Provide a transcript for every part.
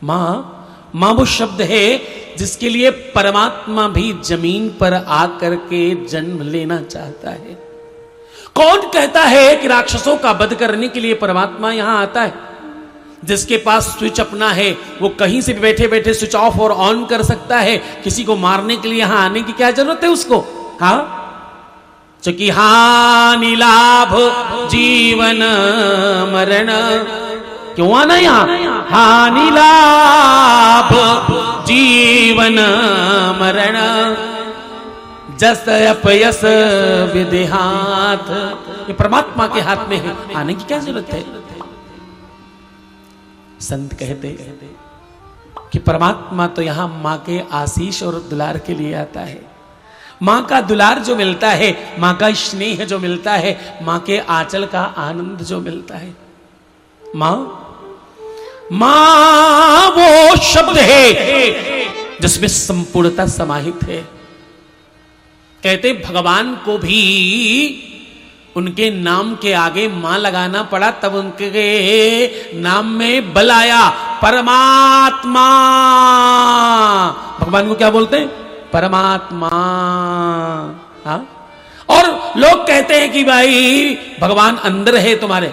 मां वो शब्द है जिसके लिए परमात्मा भी जमीन पर आकर के जन्म लेना चाहता है। कौन कहता है कि राक्षसों का वध करने के लिए परमात्मा यहां आता है? जिसके पास स्विच अपना है वो कहीं से भी बैठे बैठे स्विच ऑफ और ऑन कर सकता है। किसी को मारने के लिए यहां आने की क्या जरूरत है उसको? हाँ, चूंकि हानि लाभ जीवन मरण, क्यों आना यहां? हानि लाभ जीवन मरण, जस अपयस विधि हाथ, ये परमात्मा के हाथ में है, आने की क्या जरूरत है? संत कहते कि परमात्मा तो यहां मां के आशीष और दुलार के लिए आता है। मां का दुलार जो मिलता है, मां का स्नेह जो मिलता है, मां के आंचल का आनंद जो मिलता है, मां वो शब्द है जिसमें संपूर्णता समाहित है। कहते भगवान को भी उनके नाम के आगे मां लगाना पड़ा, तब उनके नाम में बल आया। परमात्मा, भगवान को क्या बोलते हैं? परमात्मा। हाँ? और लोग कहते हैं कि भाई भगवान अंदर है तुम्हारे,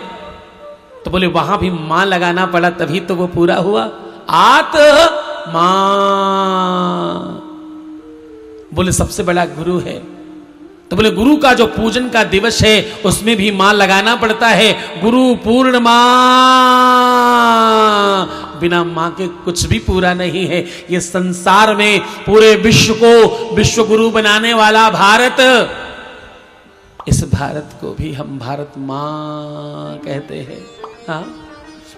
तो बोले वहां भी मां लगाना पड़ा तभी तो वो पूरा हुआ। आत्मा बोले सबसे बड़ा गुरु है, तो बोले गुरु का जो पूजन का दिवस है उसमें भी मां लगाना पड़ता है। गुरु पूर्ण मां, बिना मां के कुछ भी पूरा नहीं है। ये संसार में पूरे विश्व को विश्व गुरु बनाने वाला भारत, इस भारत को भी हम भारत मां कहते हैं। हाँ?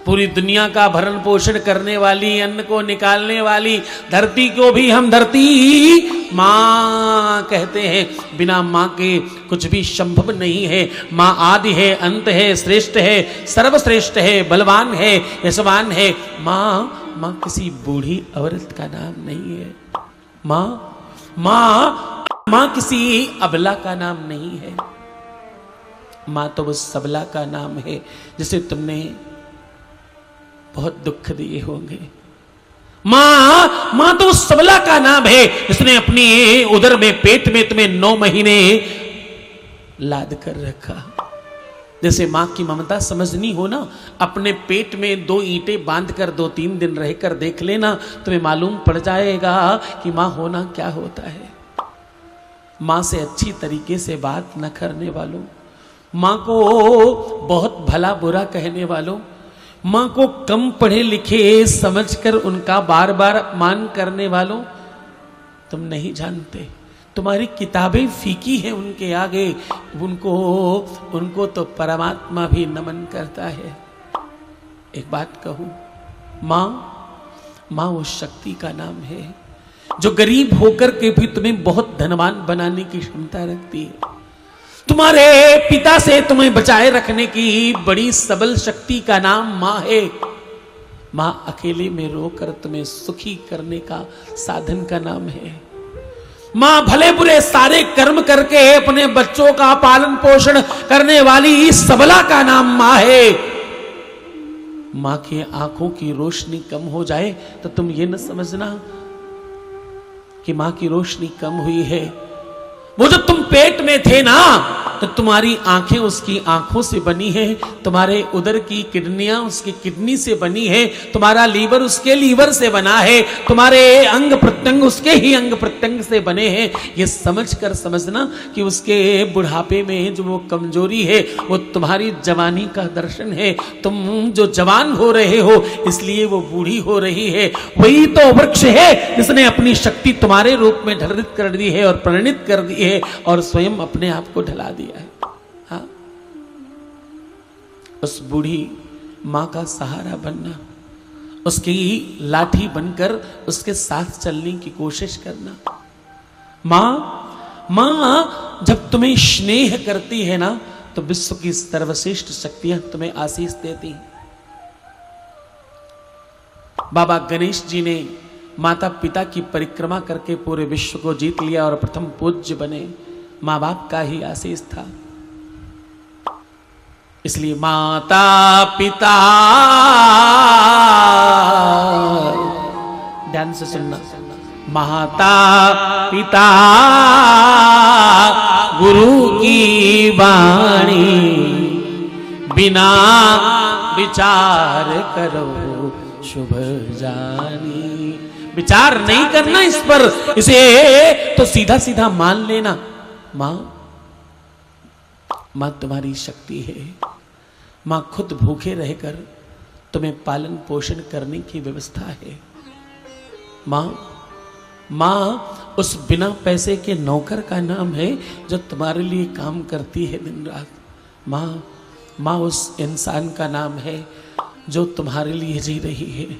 पूरी दुनिया का भरण पोषण करने वाली, अन्न को निकालने वाली धरती को भी हम धरती मां कहते हैं। बिना मां के कुछ भी संभव नहीं है। मां आदि है, अंत है, श्रेष्ठ है, सर्वश्रेष्ठ है, बलवान है, यशवान है। मां किसी बूढ़ी औरत का नाम नहीं है। मां किसी अबला का नाम नहीं है। मां तो वो सबला का नाम है जिसे तुमने बहुत दुख दिए होंगे। मां तो सबला का नाम है जिसने अपनी उदर में, पेट में तुम्हें 9 महीने लाद कर रखा। जैसे मां की ममता समझनी हो ना, अपने पेट में 2 ईंटें बांध कर 2-3 दिन रहकर देख लेना, तुम्हें मालूम पड़ जाएगा कि मां होना क्या होता है। मां से अच्छी तरीके से बात न करने वालों, मां को बहुत भला बुरा कहने वालों, मां को कम पढ़े लिखे समझकर उनका बार बार अपमान करने वालों, तुम नहीं जानते। तुम्हारी किताबें फीकी हैं उनके आगे। उनको तो परमात्मा भी नमन करता है। एक बात कहूं, मां वो शक्ति का नाम है जो गरीब होकर के भी तुम्हें बहुत धनवान बनाने की क्षमता रखती है। तुम्हारे पिता से तुम्हें बचाए रखने की बड़ी सबल शक्ति का नाम मां है। मां अकेले में रोकर तुम्हें सुखी करने का साधन का नाम है। मां भले बुरे सारे कर्म करके अपने बच्चों का पालन पोषण करने वाली सबला का नाम मां है। मां की आंखों की रोशनी कम हो जाए तो तुम ये न समझना कि मां की रोशनी कम हुई है। वो जब तुम पेट में थे ना, तो तुम्हारी आंखें उसकी आंखों से बनी है, तुम्हारे उदर की किडनियां उसकी किडनी से बनी है, तुम्हारा लीवर उसके लीवर से बना है, तुम्हारे अंग प्रत्यंग उसके ही अंग प्रत्यंग से बने हैं। ये समझकर समझना कि उसके बुढ़ापे में जो वो कमजोरी है वो तुम्हारी जवानी का दर्शन है। तुम जो जवान हो रहे हो इसलिए वो बूढ़ी हो रही है। वही तो वृक्ष है जिसने अपनी शक्ति तुम्हारे रूप में ढलित कर दी है और परिणित कर दी है और स्वयं अपने आप को ढला दिया है। हाँ? उस बूढ़ी मां का सहारा बनना, उसकी लाठी बनकर उसके साथ चलने की कोशिश करना। मां जब तुम्हें स्नेह करती है ना, तो विश्व की सर्वश्रेष्ठ शक्तियां तुम्हें आशीष देती हैं। बाबा गणेश जी ने माता पिता की परिक्रमा करके पूरे विश्व को जीत लिया और प्रथम पूज्य बने। मां बाप का ही आशीष था। इसलिए माता पिता ध्यान से सुनना। माता पिता गुरु की वाणी, बिना विचार करो शुभ जानी। विचार नहीं करना इस पर, इसे तो सीधा सीधा मान लेना। मां तुम्हारी शक्ति है। मां खुद भूखे रहकर तुम्हें पालन पोषण करने की व्यवस्था है। मां उस बिना पैसे के नौकर का नाम है जो तुम्हारे लिए काम करती है दिन रात। मां उस इंसान का नाम है जो तुम्हारे लिए जी रही है।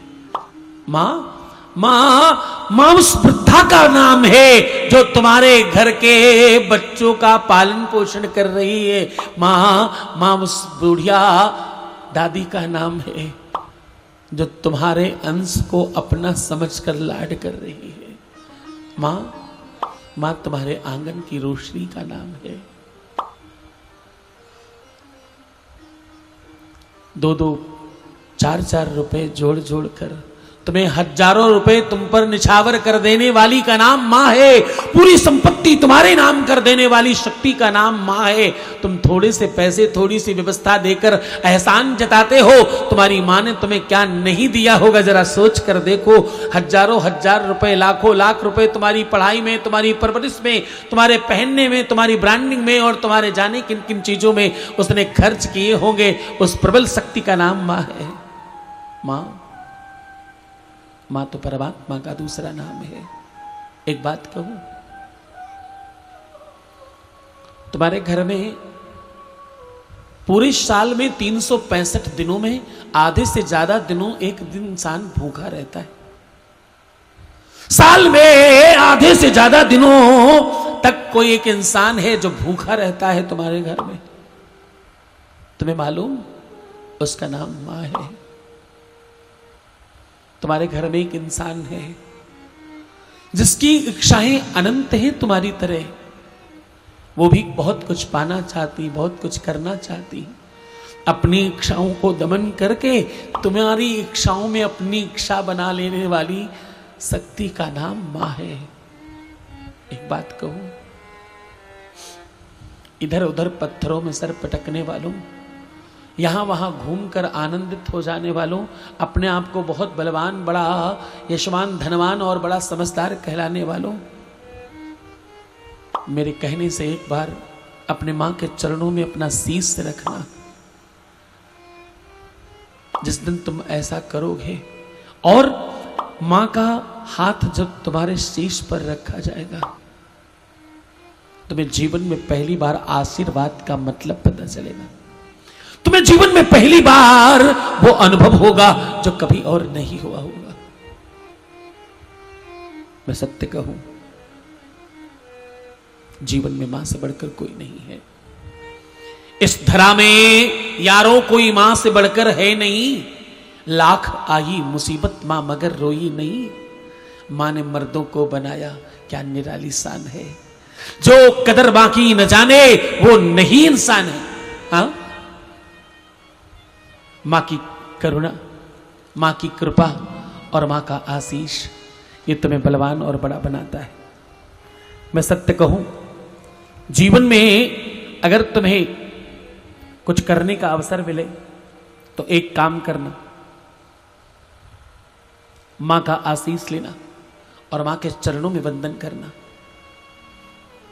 मां उस वृद्धा का नाम है जो तुम्हारे घर के बच्चों का पालन पोषण कर रही है। मां उस बुढ़िया दादी का नाम है जो तुम्हारे अंश को अपना समझकर लाड कर रही है। मां तुम्हारे आंगन की रोशनी का नाम है। 2-2, 4-4 रुपए जोड़ जोड़ कर तुम्हें हजारों रुपए तुम पर निछावर कर देने वाली का नाम मां है। पूरी संपत्ति तुम्हारे नाम कर देने वाली शक्ति का नाम मां है। तुम थोड़े से पैसे, थोड़ी सी व्यवस्था देकर एहसान जताते हो। तुम्हारी मां ने तुम्हें क्या नहीं दिया होगा, जरा सोच कर देखो। हजारों हजार रुपए, लाखों लाख रुपए तुम्हारी पढ़ाई में, तुम्हारी परवरिश में, तुम्हारे पहनने में, तुम्हारी ब्रांडिंग में और तुम्हारे जाने किन किन चीजों में उसने खर्च किए होंगे। उस प्रबल शक्ति का नाम मां है। मां तो परमात्मा का दूसरा नाम है। एक बात कहूं, तुम्हारे घर में पूरे साल में 365 दिनों में आधे से ज्यादा दिनों एक दिन इंसान भूखा रहता है। साल में आधे से ज्यादा दिनों तक कोई एक इंसान है जो भूखा रहता है तुम्हारे घर में। तुम्हें मालूम, उसका नाम मां है। तुम्हारे घर में एक इंसान है जिसकी इच्छाएं अनंत हैं तुम्हारी तरह। वो भी बहुत कुछ पाना चाहती, बहुत कुछ करना चाहती। अपनी इच्छाओं को दमन करके तुम्हारी इच्छाओं में अपनी इच्छा बना लेने वाली शक्ति का नाम मां है। एक बात कहूं, इधर उधर पत्थरों में सर पटकने वालों, यहां वहां घूमकर आनंदित हो जाने वालों, अपने आप को बहुत बलवान, बड़ा यशवान, धनवान और बड़ा समझदार कहलाने वालों, मेरे कहने से एक बार अपने मां के चरणों में अपना शीश रखना। जिस दिन तुम ऐसा करोगे और मां का हाथ जब तुम्हारे शीश पर रखा जाएगा, तुम्हें जीवन में पहली बार आशीर्वाद का मतलब पता चलेगा। तुम्हें जीवन में पहली बार वो अनुभव होगा जो कभी और नहीं हुआ होगा। मैं सत्य कहूं, जीवन में मां से बढ़कर कोई नहीं है। इस धरा में यारों कोई मां से बढ़कर है नहीं। लाख आई मुसीबत मां मगर रोई नहीं। मां ने मर्दों को बनाया, क्या निराली शान है। जो कदर मां की न जाने वो नहीं इंसान है। हाँ, मां की करुणा, मां की कृपा और मां का आशीष, ये तुम्हें बलवान और बड़ा बनाता है। मैं सत्य कहूं, जीवन में अगर तुम्हें कुछ करने का अवसर मिले तो एक काम करना, मां का आशीष लेना और मां के चरणों में वंदन करना।